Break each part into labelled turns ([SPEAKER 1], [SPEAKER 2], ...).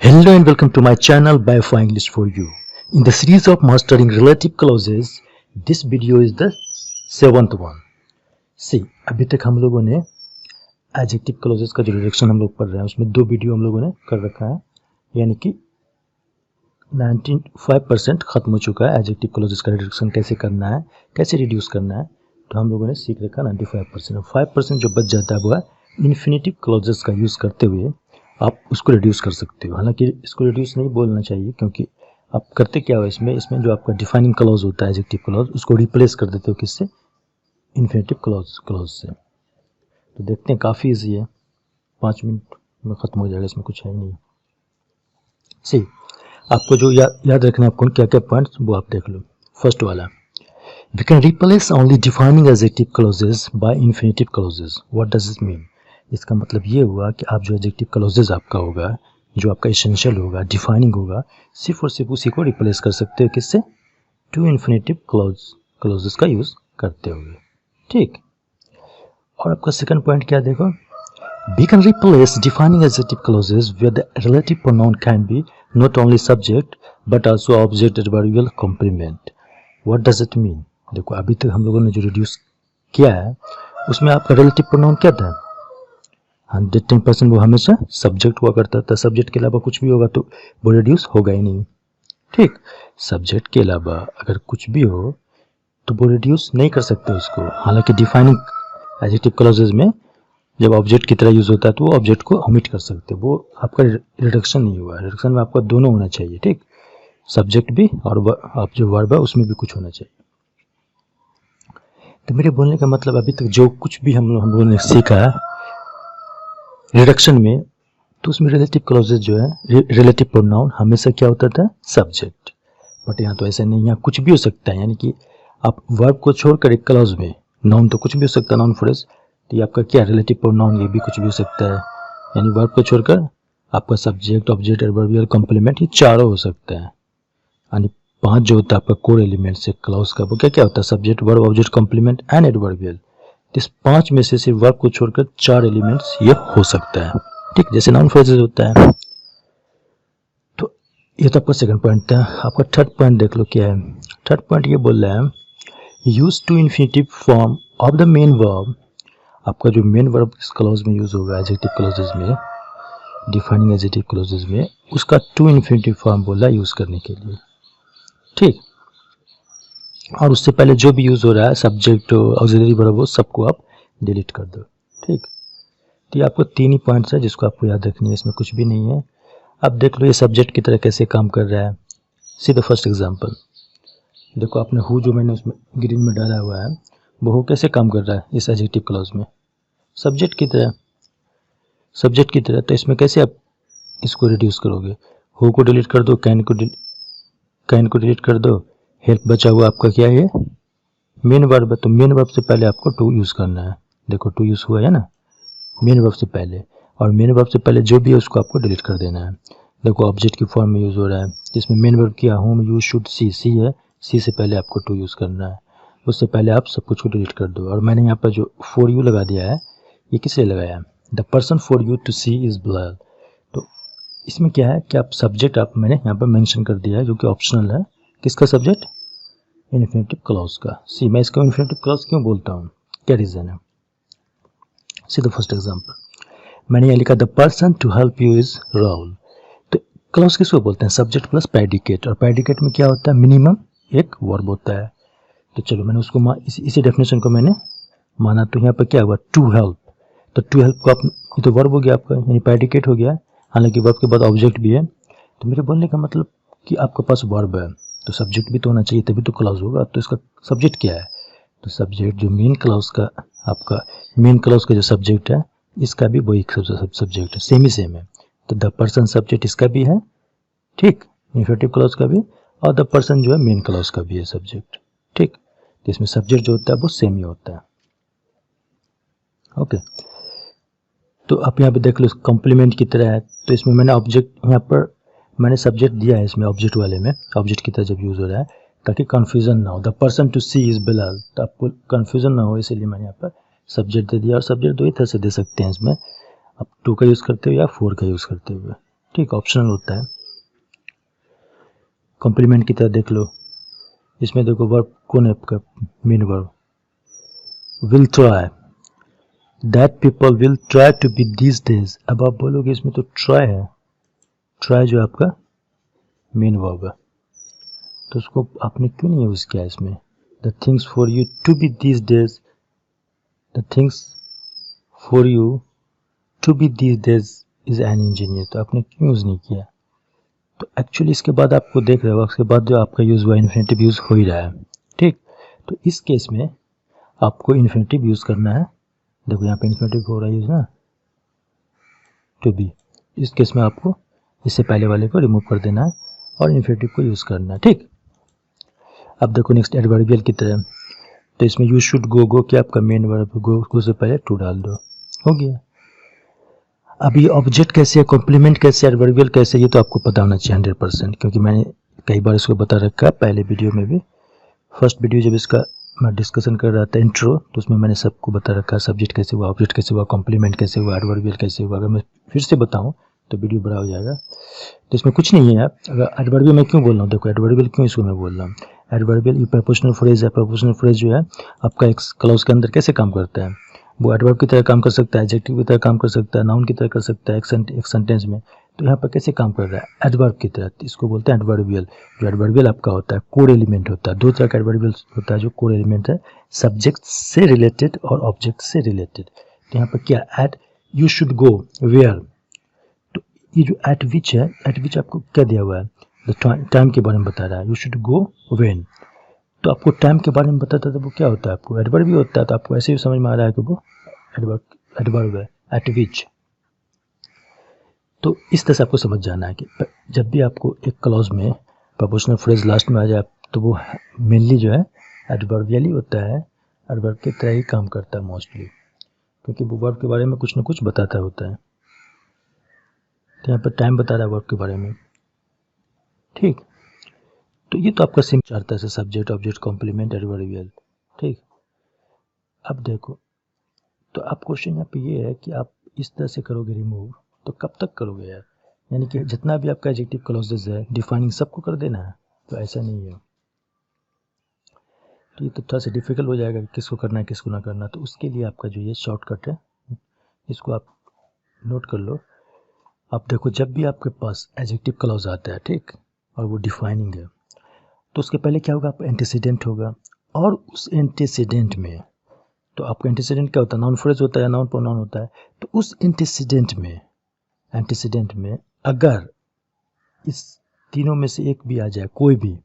[SPEAKER 1] Hello and welcome to my channel Biofi English for you. In the series of mastering relative clauses, this video is the 7th one. See, अभी तक हम लोगों ने adjective clauses का जो reduction हम लोग पढ़ रहे हैं उसमें दो वीडियो हम लोगों ने कर रखा है, यानी कि 95% खत्म हो चुका है। adjective clauses का रिडक्शन कैसे करना है, कैसे रिड्यूस करना है, तो हम लोगों ने सीख रखा 95%। 5% जो बच जाता है वो है इन्फिनेटिव क्लॉजेस का यूज़ करते हुए आप उसको रिड्यूस कर सकते हो। हालांकि इसको रिड्यूस नहीं बोलना चाहिए, क्योंकि आप करते क्या हो इसमें जो आपका डिफाइनिंग क्लॉज होता है एडजेक्टिव क्लॉज, उसको रिप्लेस कर देते हो किससे, इन्फिनेटिव क्लॉज से। तो देखते हैं, काफ़ी इजी है, 5 मिनट में ख़त्म हो जाएगा, इसमें कुछ है ही नहीं। सी, आपको जो याद रखना है, आपको क्या क्या पॉइंट्स वो आप देख लो। फर्स्ट वाला, we can replace only defining adjective clauses by infinitive clauses. What does it mean? इसका मतलब ये हुआ कि आप जो एडजेक्टिव क्लॉजेस आपका होगा, जो आपका एसेंशियल होगा, डिफाइनिंग होगा, सिर्फ और सिर्फ उसी को रिप्लेस कर सकते हो किससे, टू इन्फिनेटिव क्लॉजेस का यूज़ करते हुए। ठीक, और आपका सेकंड पॉइंट क्या देखो, we can replace defining adjective clauses where the relative pronoun can be not only subject but also object adverbial complement. What does it mean? देखो, अभी तक हम लोगों ने जो रिड्यूस किया है उसमें आपका रिलेटिव प्रोनाउन क्या था, 110% वो हमेशा सब्जेक्ट हुआ करता था। सब्जेक्ट के अलावा कुछ भी होगा तो वो रिड्यूस होगा ही नहीं। ठीक, सब्जेक्ट के अलावा अगर कुछ भी हो तो वो रिड्यूस नहीं कर सकते उसको। हालांकि डिफाइनिंग एडजेक्टिव क्लॉजेस में जब ऑब्जेक्ट की तरह यूज होता है तो वो ऑब्जेक्ट को ओमिट कर सकते, वो आपका रिडक्शन नहीं हुआ। रिडक्शन में आपका दोनों होना चाहिए। ठीक, सब्जेक्ट भी और आप जो वर्ब है उसमें भी कुछ होना चाहिए। तो मेरे बोलने का मतलब, अभी तक जो कुछ भी हम लोगों ने सीखा है रिडक्शन में, तो उसमें रिलेटिव क्लॉजेस जो है, रिलेटिव प्रोनाउन हमेशा क्या होता था, सब्जेक्ट। बट यहाँ तो ऐसा नहीं, यहाँ कुछ भी हो सकता है। यानी कि आप वर्ब को छोड़कर एक क्लॉज में नाउन तो कुछ भी हो सकता है, नाउन फ्रेज, तो ये आपका क्या रिलेटिव प्रोनाउन, ये भी कुछ भी हो सकता है। यानी वर्ब को छोड़कर आपका सब्जेक्ट, ऑब्जेक्ट, एडवर्बियल, कॉम्प्लीमेंट, ये चारों हो सकता है। यानी 5 जो होता है आपका कोर एलिमेंट्स है क्लॉज का, वो क्या क्या होता है, subject, verb, object, complement and adverbial. इस 5 में से सिर्फ वर्ब को छोड़कर 4 एलिमेंट्स ये हो सकता है। ठीक, जैसे नाउन फ्रेजेस होता है। तो ये तो आपका सेकंड पॉइंट था। आपका थर्ड पॉइंट देख लो क्या है। थर्ड पॉइंट ये बोल रहा है, use to infinitive form of the main verb. आपका जो मेन वर्ब इस क्लॉज में यूज होगा एडजेक्टिव क्लॉजेस में, डिफाइनिंग एडजेक्टिव क्लॉजेस में, उसका टू इन्फिनेटिव फॉर्म बोला यूज करने के लिए। ठीक, और उससे पहले जो भी यूज हो रहा है सब्जेक्ट, ऑक्सिलरी वर्ब, वो सबको आप डिलीट कर दो। ठीक, तो ये आपको 3 ही पॉइंट्स है जिसको आपको याद रखनी है, इसमें कुछ भी नहीं है। अब देख लो ये सब्जेक्ट की तरह कैसे काम कर रहा है। सी द फर्स्ट एग्जांपल, देखो आपने हु जो मैंने उसमें ग्रीन में डाला हुआ है, वो हु कैसे काम कर रहा है इस एडजेक्टिव क्लॉज में, सब्जेक्ट की तरह, सब्जेक्ट की तरह। तो इसमें कैसे आप इसको रिड्यूस करोगे, हु को डिलीट कर दो, कैन को डिलीट कर दो, हेल्प बचा हुआ आपका क्या है, मेन वर्ब है। तो मेन वर्ब से पहले आपको टू यूज करना है। देखो टू यूज हुआ है ना मेन वर्ब से पहले, और मेन वर्ब से पहले जो भी है उसको आपको डिलीट कर देना है। देखो ऑब्जेक्ट की फॉर्म में यूज हो रहा है, जिसमें मेन वर्ब किया होम, यू, शुड, सी, सी है, सी से पहले आपको टू यूज करना है, उससे पहले आप सब कुछ को डिलीट कर दो। और मैंने यहाँ पर जो फॉर यू लगा दिया है, ये किस लिए लगाया है, the person for you to see is blood. तो इसमें क्या है कि आप सब्जेक्ट आप मैंने यहाँ पर मेंशन कर दिया है, जो कि ऑप्शनल है। किसका सब्जेक्ट, इन्फिनेटिव क्लॉज का। सी, मैं इसको इन्फिनेटिव क्लॉज क्यों बोलता हूँ, क्या रीजन है। सी द फर्स्ट एग्जांपल, मैंने यहाँ लिखा the person to help you is Rahul. तो क्लॉज किसको बोलते हैं, सब्जेक्ट प्लस प्रेडिकेट, और प्रेडिकेट में क्या होता है, मिनिमम एक वर्ब होता है। तो चलो मैंने उसको इसी डेफिनेशन को मैंने माना, तो यहाँ पर क्या हुआ, टू हेल्प। तो टू हेल्प को आप, ये तो वर्ब हो गया आपका, यानी प्रेडिकेट हो गया, हालांकि वर्ब के बाद ऑब्जेक्ट भी है। तो मेरे बोलने का मतलब कि आपके पास वर्ब है तो सब्जेक्ट भी तो होना चाहिए, तभी तो क्लॉज होगा। तो इसका सब्जेक्ट क्या है, तो सब्जेक्ट जो मेन क्लॉज का, आपका मेन क्लॉज का जो सब्जेक्ट है, इसका भी वही सब्जेक्ट है, सेम है। तो द पर्सन सब्जेक्ट इसका भी है, ठीक, इन्फिनेटिव क्लॉज का भी, और द पर्सन जो है मेन क्लॉज का भी है सब्जेक्ट। ठीक, तो इसमें सब्जेक्ट जो होता है वो सेम ही होता है। ओके, तो आप यहाँ पे देख लो कॉम्प्लीमेंट की तरह है। तो इसमें मैंने ऑब्जेक्ट, यहाँ पर मैंने सब्जेक्ट दिया है इसमें, ऑब्जेक्ट वाले में ऑब्जेक्ट की तरह जब यूज हो रहा है, ताकि कंफ्यूजन ना हो। The person to see is Bilal, तो आपको कंफ्यूजन ना हो, इसलिए मैंने यहाँ पर सब्जेक्ट दे दिया। और सब्जेक्ट दो ही तरह से दे सकते हैं इसमें, आप टू का यूज़ करते हुए या 4 का यूज़ करते हुए। ठीक, ऑप्शनल होता है। कॉम्प्लीमेंट की तरह देख लो, इसमें देखो वर्ब कौन है आपका main verb, will try, that people will try to be these days. अब आप बोलोगे इसमें तो ट्राई है, ट्राई जो आपका मेन वर्ब है, तो उसको आपने क्यों नहीं यूज़ किया इसमें। The things for you to be these days, the things for you to be these days is an engineer, तो आपने क्यों यूज़ नहीं किया। तो एक्चुअली इसके बाद आपको देख रहे हो, उसके बाद जो आपका यूज़ हुआ इन्फिनेटिव यूज़ हो ही रहा है। ठीक, तो इस केस में आपको इन्फिनेटिव यूज़ करना है। देखो यहाँ पे इन्फिनेटिव हो रहा है यूज़ ना, टू बी। इस केस में आपको इससे पहले वाले को रिमूव कर देना है और इन्फिनेटिव को यूज़ करना है। ठीक, अब देखो नेक्स्ट एडवर्बियल की तरह, तो इसमें यू शुड गो, गो क्या आपका मेन वर्ब, गो से पहले टू डाल दो, हो गया। अब ये ऑब्जेक्ट कैसे है, कॉम्प्लीमेंट कैसे, एडवर्बियल कैसे, ये तो आपको पता होना चाहिए 100%, क्योंकि मैंने कई बार इसको बता रखा है पहले वीडियो में भी। फर्स्ट वीडियो जब इसका मैं डिस्कशन कर रहा था इंट्रो, तो उसमें मैंने सबको बता रखा है सब्जेक्ट कैसे हुआ, ऑब्जेक्ट कैसे हुआ, कॉम्प्लीमेंट कैसे हुआ, एडवर्बियल कैसे हुआ। अगर मैं फिर से बताऊँ तो वीडियो बड़ा हो जाएगा, तो इसमें कुछ नहीं है। अगर एडवर्बियल मैं क्यों बोल रहा हूँ, देखो एडवर्बियल क्यों इसको मैं बोल रहा हूँ। एडवर्बियल ये प्रपोजनल फ्रेज है, प्रपोजनल फ्रेज जो है आपका एक क्लॉज के अंदर कैसे काम करता है, वो एडवर्ब की तरह काम कर सकता है, एडजेक्टिव की तरह काम कर सकता है, नाउन की तरह कर सकता है एक सेंटेंस में। तो यहाँ पर कैसे काम कर रहा है, एडवर्ब की तरह, इसको बोलते हैं एडवर्बियल। जो एडवर्बियल आपका होता है कोर एलिमेंट होता है, दो तरह का एडवर्बियल होता है जो कोर एलिमेंट है, सब्जेक्ट से रिलेटेड और ऑब्जेक्ट से रिलेटेड। तो यहाँ पर क्या, at you should go where, तो ये जो एट विच है, एट विच आपको क्या दिया हुआ है, टाइम के बारे में बता रहा है, यू शुड गो व्हेन, तो आपको टाइम के बारे में बताता है, वो क्या होता है आपको एडवर्ब भी होता है। तो आपको ऐसे ही समझ में आ रहा है कि वो एडवर्ब है, एट विच। तो इस तरह से आपको समझ जाना है कि जब भी आपको एक क्लॉज में प्रपोजनल फ्रेज लास्ट में आ जाए, तो वो मेनली जो है एडवर्बियल ही होता है, एडवर्ब की तरह ही काम करता है मोस्टली, क्योंकि वो वर्ब के बारे में कुछ ना कुछ बताता होता है। तो यहाँ पर टाइम बता रहा है वर्ब के बारे में। ठीक, तो ये तो आपका सिम चाहता है सब्जेक्ट, ऑब्जेक्ट, कॉम्प्लीमेंट, एडवर्बियल। ठीक, अब देखो, तो आप क्वेश्चन यहाँ पे ये है कि आप इस तरह से करोगे रिमूव, तो कब तक करोगे यार, यानी कि जितना भी आपका एडजेक्टिव क्लॉजेज है डिफाइनिंग सबको कर देना है, तो ऐसा नहीं है। तो ये तो थोड़ा सा डिफिकल्ट हो जाएगा कि किसको करना है किसको ना करना। तो उसके लिए आपका जो ये शॉर्टकट है, इसको आप नोट कर लो। आप देखो, जब भी आपके पास एडजेक्टिव क्लॉज आता है, ठीक, और वो डिफाइनिंग है, तो उसके पहले क्या होगा, आपका एंटीसीडेंट होगा, और उस एंटीसीडेंट में, तो आपका एंटीसीडेंट क्या होता है, नाउन फ्रेज होता है या नाउन प्रोनाउन होता है। तो उस एंटीसीडेंट में अगर इस तीनों में से एक भी आ जाए, कोई भी,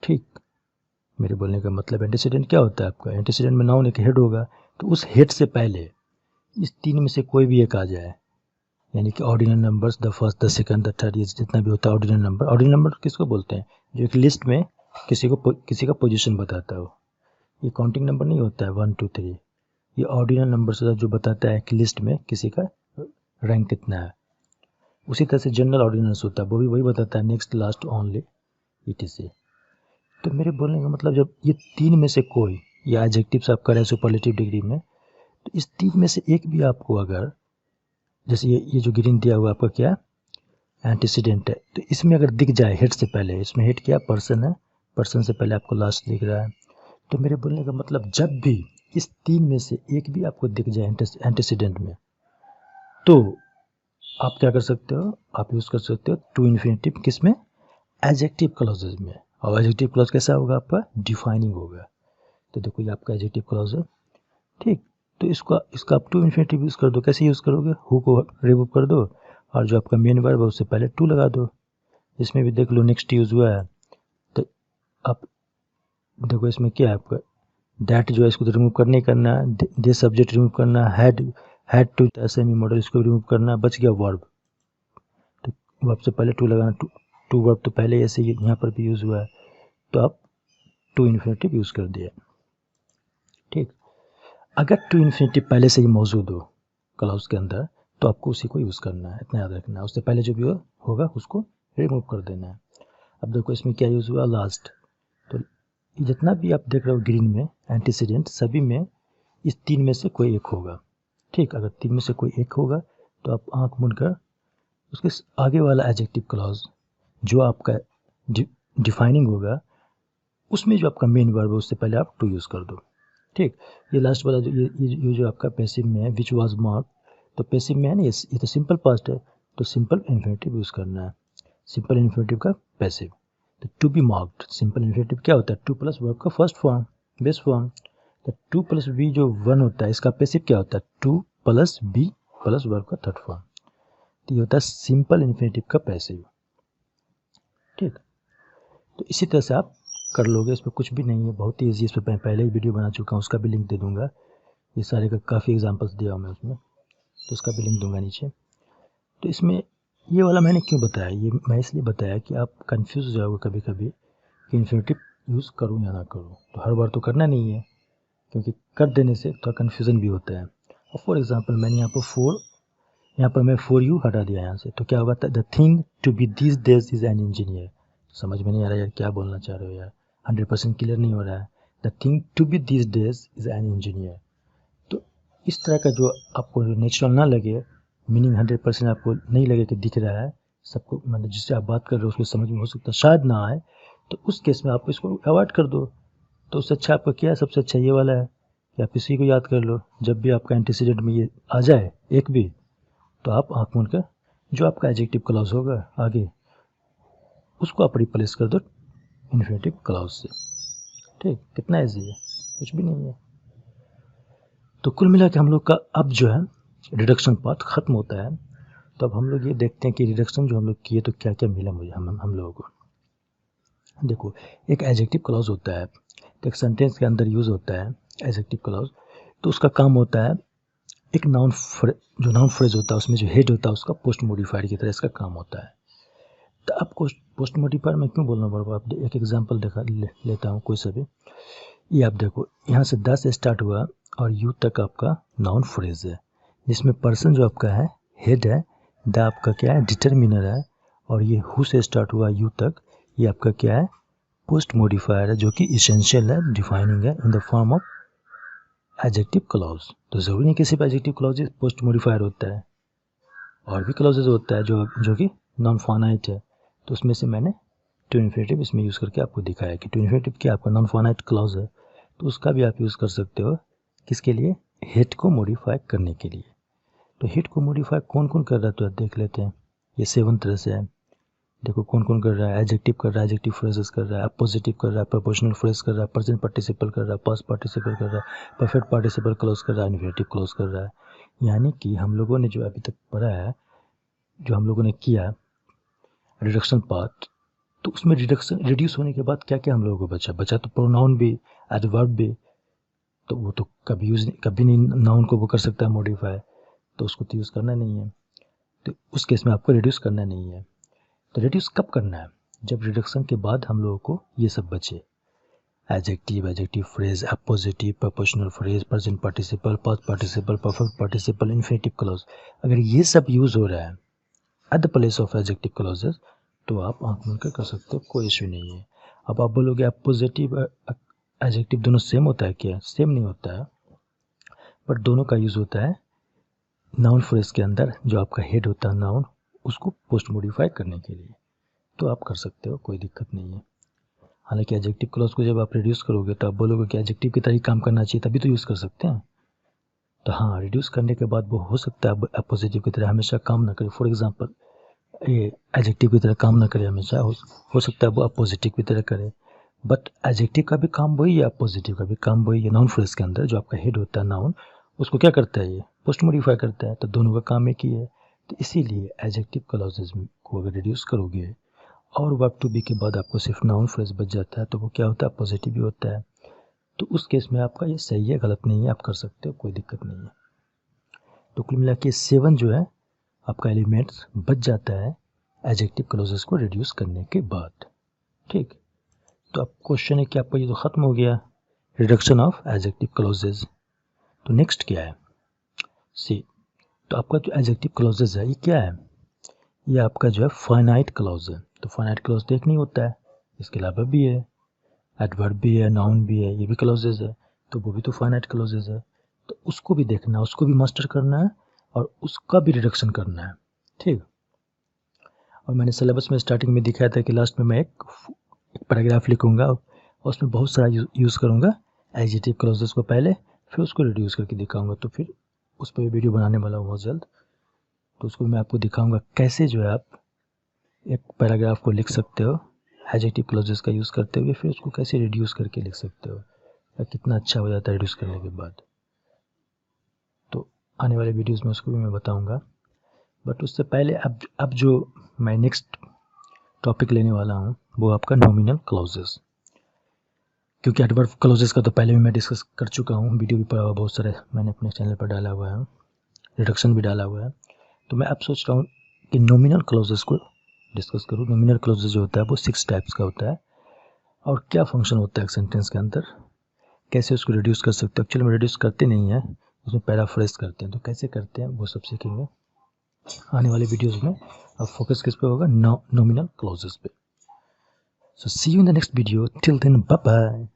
[SPEAKER 1] ठीक, मेरे बोलने का मतलब एंटीसीडेंट क्या होता है आपका, एंटीसीडेंट में नाउन एक हेड होगा, तो उस हेड से पहले इस तीन में से कोई भी एक आ जाए, यानी कि ordinal numbers, the first, the second, the third, ये जितना भी होता है ऑर्डिनल नंबर। ऑर्डिनल नंबर किसको बोलते हैं, जो एक लिस्ट में किसी का पोजीशन बताता हो। ये काउंटिंग नंबर नहीं होता है 1 2 3, ये ऑर्डिनल नंबर से जो बताता है कि लिस्ट में किसी का रैंक कितना है। उसी तरह से जनरल ऑर्डिनल्स होता है, वो भी वही बताता है, नेक्स्ट, लास्ट, ओनली, etc। तो मेरे बोलने का मतलब, जब ये तीन में से कोई, या एडजेक्टिव से आप करें सुपरलेटिव डिग्री में, तो इस तीन में से एक भी आपको अगर, जैसे ये जो ग्रीन दिया हुआ आपका क्या एंटीसीडेंट है, तो इसमें अगर दिख जाए हेड से पहले, इसमें हेड क्या पर्सन है, पर्सन से पहले आपको लास्ट दिख रहा है, तो मेरे बोलने का मतलब जब भी इस तीन में से एक भी आपको दिख जाए एंटीसीडेंट में, तो आप क्या कर सकते हो, आप यूज़ कर सकते हो टू इन्फिनेटिव, किस में, एडजेक्टिव क्लॉजेज में। और एडजेक्टिव क्लॉज कैसा होगा आपका, डिफाइनिंग होगा। तो देखो ये आपका एडजेक्टिव क्लॉज है, ठीक, तो इसका आप टू इन्फिनेटिव यूज़ कर दो। कैसे यूज़ करोगे, हु को रिमूव कर दो, और जो आपका मेन वर्ब है उससे पहले टू लगा दो। इसमें भी देख लो नेक्स्ट यूज़ हुआ है, तो आप देखो इसमें क्या है आपका, दैट जो है इसको तो रिमूव करना ही करना है, दे सब्जेक्ट रिमूव करना है, हैड टू सेमी मॉडल इसको रिमूव करना है, बच गया वर्ब। तो वर्ब से पहले टू लगाना, टू वर्ब तो पहले ऐसे यहाँ पर भी यूज़ हुआ है, तो आप टू इन्फिनेटिव यूज़ कर दिया। ठीक, अगर टू इन्फिनेटिव पहले से ही मौजूद हो क्लॉज के अंदर, तो आपको उसी को यूज़ करना है, इतना याद रखना है। उससे पहले जो भी होगा उसको रिमूव कर देना है। अब देखो इसमें क्या यूज़ हुआ, लास्ट। तो जितना भी आप देख रहे हो ग्रीन में एंटीसीडेंट, सभी में इस तीन में से कोई एक होगा। ठीक, अगर तीन में से कोई एक होगा तो आप आँख मूंद कर उसके आगे वाला एडजेक्टिव क्लॉज जो आपका डिफाइनिंग होगा उसमें जो आपका मेन वर्ब है उससे पहले आप टू यूज़ कर दो। ठीक, ये लास्ट वाला जो ये जो आपका पैसिव में है विच वाज मार्क, तो पैसिव में है ना ये तो सिंपल पास्ट है, तो सिंपल इन्फिनेटिव यूज़ करना है। सिंपल इन्फिनेटिव का पैसिव, तो to be marked simple infinitive क्या होता है, टू प्लस वर्ब का फर्स्ट फॉर्म बेस फॉर्म। तो टू प्लस बी जो वन होता है इसका पैसिव क्या होता है, to plus be plus verb का थर्ड फॉर्म। तो ये होता है सिंपल इन्फिनेटिव का पैसिव। ठीक, तो इसी तरह से आप कर लोगे, इसमें कुछ भी नहीं है, बहुत ही ईजी। इस पर पहले ही वीडियो बना चुका हूँ, उसका भी लिंक दे दूंगा। ये सारे का काफ़ी एग्जांपल्स दिया हूँ मैं उसमें, तो उसका भी लिंक दूंगा नीचे। तो इसमें ये वाला मैंने क्यों बताया, ये मैं इसलिए बताया कि आप कंफ्यूज हो जाओगे कभी कभी कि इन्फिनेटिव यूज़ करूँ या ना करूँ। तो हर बार तो करना नहीं है, क्योंकि कर देने से थोड़ा कन्फ्यूज़न भी होता है। और फॉर एग्जाम्पल मैंने यहाँ पर मैं फॉर यू हटा दिया यहाँ से, तो क्या होगा, the thing to be this days is an engineer. समझ में नहीं आ रहा यार क्या बोलना चाह रहे हो यार, 100% क्लियर नहीं हो रहा है। The thing to be this days is an engineer. तो इस तरह का जो आपको नेचुरल ना लगे, मीनिंग 100% आपको नहीं लगे कि दिख रहा है सबको, मतलब जिससे आप बात कर रहे हो उसको समझ में हो सकता है शायद ना आए, तो उस केस में आप इसको अवॉइड कर दो। तो उससे अच्छा आपका क्या है, सबसे अच्छा ये वाला है कि आप इसी को याद कर लो। जब भी आपका एंटीसीडेंट में ये आ जाए एक भी, तो आप आँख मूंद कर जो आपका एडजेक्टिव क्लॉज होगा आगे उसको आप रिप्लेस कर दो इन्फिनेटिव क्लॉज से। ठीक, कितना ईजी है, कुछ भी नहीं है। तो कुल मिला के हम लोग का अब जो है रिडक्शन पार्ट खत्म होता है। तो अब हम लोग ये देखते हैं कि रिडक्शन जो हम लोग किए तो क्या क्या मिला मुझे हम लोगों को। देखो, एक एडजेक्टिव क्लॉज होता है, तो एक सेंटेंस के अंदर यूज़ होता है एडजेक्टिव क्लॉज। तो उसका काम होता है एक जो नाउन फ्रेज होता है उसमें जो हेड होता है उसका पोस्ट मॉडिफायर की तरह इसका काम होता है। तो आपको पोस्ट मॉडिफायर में क्यों बोलना पड़ेगा, आप एक एग्जांपल लेता हूँ कोई सा भी। ये आप देखो, यहाँ से 10 से स्टार्ट हुआ और यू तक आपका नाउन फ्रेज है, जिसमें पर्सन जो आपका है हेड है, द आपका क्या है डिटरमिनर है, और ये हु से स्टार्ट हुआ यू तक ये आपका क्या है पोस्ट मॉडिफायर है, जो कि इसेंशियल है, डिफाइनिंग है in the form of adjective clause. तो ज़रूरी नहीं किसी भी एडजेक्टिव क्लॉज पोस्ट मॉडिफायर होता है, और भी क्लॉजेज होता है जो कि नॉन फाइनाइट है। तो उसमें से मैंने टू इन्फिनेटिव इसमें यूज़ करके आपको दिखाया कि टू इन्फिनेटिव क्या आपका नॉन फाइनाइट क्लॉज है, तो उसका भी आप यूज़ कर सकते हो किसके लिए, हेड को मॉडिफाई करने के लिए। तो हेड को मॉडिफाई कौन कौन कर रहा है तो देख लेते हैं। ये 7 तरह से है, देखो कौन कौन कर रहा है। एडजेक्टिव कर रहा है, एडजेक्टिव फ्रेजेस कर रहा है, अपोजिटिव कर रहा है, प्रपोजनल फ्रेज कर रहा है, प्रेजेंट पार्टिसिपल कर रहा है, पास्ट पार्टिसिपल कर रहा है, परफेक्ट पार्टिसिपल क्लोज कर रहा है, इन्फिनेटिव क्लोज कर रहा है। यानी कि हम लोगों ने जो अभी तक पढ़ा है, जो हम लोगों ने किया रिडक्शन पार्ट, तो उसमें रिड्यूस होने के बाद क्या क्या हम लोगों को बचा तो प्रोनाउन भी, एडवर्ब भी। तो वो तो कभी नहीं नाउन को वो कर सकता है मॉडिफाई, तो उसको तो यूज़ करना नहीं है। तो उस केस में आपको रिड्यूस करना नहीं है। तो रिड्यूस कब करना है, जब रिडक्शन के बाद हम लोगों को ये सब बचे, adjective phrase, appositive, proportional phrase, present participle, past participle, perfect participle, infinitive clause. अगर ये सब यूज़ हो रहा है at the place of adjective clauses, तो आप आँख मिलकर कर सकते हो, कोई इश्यू नहीं है। अब आप बोलोगे अपोजिटिव एडजेक्टिव दोनों सेम होता है क्या, सेम नहीं होता है, बट दोनों का यूज़ होता है नाउन फ्रेज के अंदर, जो आपका हेड होता है नाउन, उसको पोस्ट मॉडिफाई करने के लिए। तो आप कर सकते हो, कोई दिक्कत नहीं है। हालांकि एडजेक्टिव क्लॉज को जब आप रिड्यूस करोगे तो आप बोलोगे कि एडजेक्टिव की तरह ही काम करना चाहिए, तभी तो यूज़ कर सकते हैं। तो हाँ, रिड्यूस करने के बाद वो हो सकता है अपोजिटिव की तरह हमेशा काम ना करे। फॉर एग्जांपल ये एडजेक्टिव की तरह काम ना करे हमेशा, हो सकता है वो अपोजिटिव की तरह करे, बट एडजेक्टिव का भी काम वही है, अपोजिटिव का भी काम वही है। नाउन फ्रेज के अंदर जो आपका हेड होता है नाउन, उसको क्या करता है, ये पोस्ट मॉडिफाई करता है, तो दोनों का काम एक ही है। तो इसीलिए एडजेक्टिव क्लॉजेज को अगर रिड्यूस करोगे और वर्ब टू बी के बाद आपको सिर्फ नाउन फ्रेज बच जाता है, तो वो क्या होता है, पॉजिटिव भी होता है। तो उस केस में आपका ये सही है, गलत नहीं है, आप कर सकते हो, कोई दिक्कत नहीं है। तो कुल मिला के 7 जो है आपका एलिमेंट्स बच जाता है एडजेक्टिव क्लॉजेस को रिड्यूस करने के बाद। ठीक, तो अब क्वेश्चन है कि आपका ये तो खत्म हो गया रिडक्शन ऑफ एडजेक्टिव क्लॉजेस। तो नेक्स्ट क्या है, सी, तो आपका जो एडजेक्टिव क्लॉजेस है ये क्या है, ये आपका जो है फाइनाइट क्लॉज है। तो फाइनाइट क्लॉज तो एक नहीं होता है, इसके अलावा भी है, एडवर्ब भी है, नाउन भी है, ये भी क्लॉजेज है, तो वो भी तो फाइनाइट क्लॉजेज है। तो उसको भी देखना है, उसको भी मास्टर करना है और उसका भी रिडक्शन करना है। ठीक, और मैंने सिलेबस में स्टार्टिंग में दिखाया था कि लास्ट में मैं एक पैराग्राफ लिखूंगा और उसमें बहुत सारा यूज़ करूंगा एडजेक्टिव क्लॉजेस को पहले, फिर उसको रिड्यूस करके दिखाऊंगा। तो फिर उस पर वीडियो बनाने वाला हूँ बहुत जल्द। तो उसको मैं आपको दिखाऊंगा कैसे जो है आप एक पैराग्राफ को लिख सकते हो एडजेक्टिव क्लॉजेस का यूज़ करते हुए, फिर उसको कैसे रिड्यूस करके लिख सकते हो, या कितना अच्छा हो जाता है रिड्यूस करने के बाद। तो आने वाले वीडियोस में उसको भी मैं बताऊंगा। बट उससे पहले अब जो मैं नेक्स्ट टॉपिक लेने वाला हूँ वो आपका नॉमिनल क्लॉजेस। क्योंकि एडवर्ब क्लॉजेस का तो पहले भी मैं डिस्कस कर चुका हूँ, वीडियो भी पड़ा हुआ बहुत सारे मैंने अपने चैनल पर डाला हुआ है, रिडक्शन भी डाला हुआ है। तो मैं अब सोच रहा हूँ कि नॉमिनल क्लॉजेस को डिस्कस करूँ। नॉमिनल क्लॉजेस जो होता है वो 6 टाइप्स का होता है, और क्या फंक्शन होता है एक सेंटेंस के अंदर, कैसे उसको रिड्यूस कर सकते हो। एक्चुअली में रिड्यूस करते नहीं हैं, उसमें पैराफ्रेज करते हैं। तो कैसे करते हैं वो सब सीखेंगे आने वाले वीडियोस में। अब फोकस किस पे होगा, नॉमिनल क्लॉजेस पे। So see you in the next video, till then bye bye.